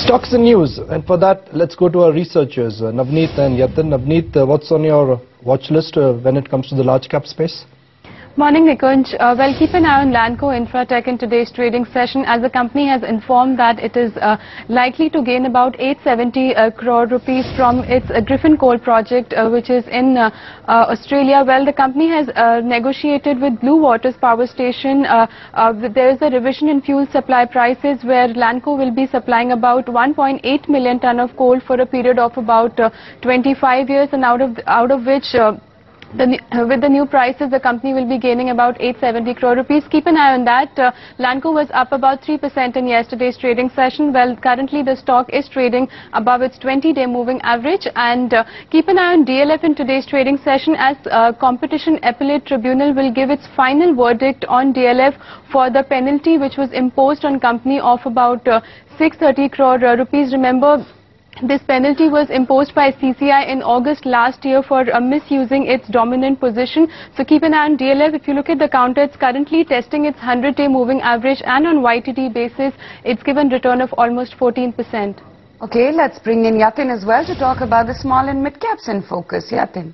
Stocks and news, and for that, let's go to our researchers, Navneet and Yatin. Navneet, what's on your watch list when it comes to the large cap space? Morning, Nikunj. Well, keep an eye on Lanco Infratech in today's trading session, as the company has informed that it is likely to gain about 870 crore rupees from its Griffin Coal project, which is in Australia. Well, the company has negotiated with Blue Waters Power Station. There is a revision in fuel supply prices, where Lanco will be supplying about 1.8 million ton of coal for a period of about 25 years, and out of which with the new prices, the company will be gaining about 870 crore rupees. Keep an eye on that. Lanco was up about 3% in yesterday's trading session. Well, currently the stock is trading above its 20-day moving average. And keep an eye on DLF in today's trading session, as Competition Appellate Tribunal will give its final verdict on DLF for the penalty which was imposed on company of about 630 crore rupees. Remember, this penalty was imposed by CCI in August last year for misusing its dominant position. So keep an eye on DLF. If you look at the counter, it's currently testing its 100-day moving average, and on YTD basis, it's given return of almost 14%. Okay, let's bring in Yatin as well to talk about the small and mid caps in focus. Yatin.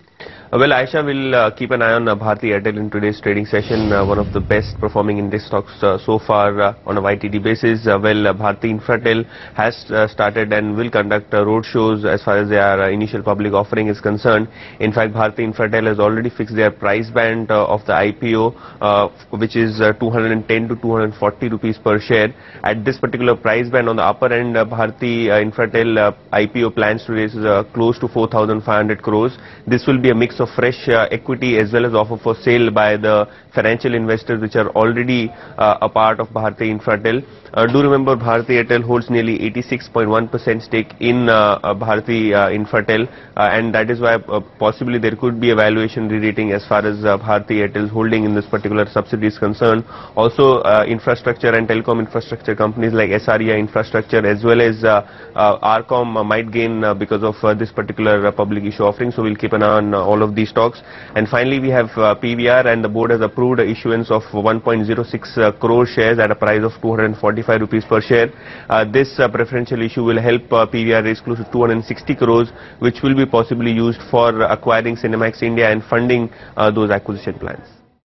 Well, Aisha will keep an eye on Bharti Airtel in today's trading session, one of the best performing index stocks so far on a YTD basis. Bharti Infratel has started and will conduct road shows as far as their initial public offering is concerned. In fact, Bharti Infratel has already fixed their price band of the IPO, which is 210 to 240 rupees per share. At this particular price band, on the upper end, Bharti Infratel IPO plans to raise close to 4,500 crores. This will be a mix of fresh equity as well as offer for sale by the financial investors which are already a part of Bharti Infratel. Do remember, Bharti Airtel holds nearly 86.1% stake in Bharti Infratel, and that is why possibly there could be a valuation re-rating as far as Bharti Airtel's holding in this particular subsidiary is concerned. Also, infrastructure and telecom infrastructure companies like SREI Infrastructure as well as RCom might gain because of this particular public issue offering. So we'll keep an eye on all of these stocks. And finally, we have PVR, and the board has approved issuance of 1.06 crore shares at a price of 245 rupees per share. This preferential issue will help PVR raise close to 260 crores, which will be possibly used for acquiring Cinemax India and funding those acquisition plans.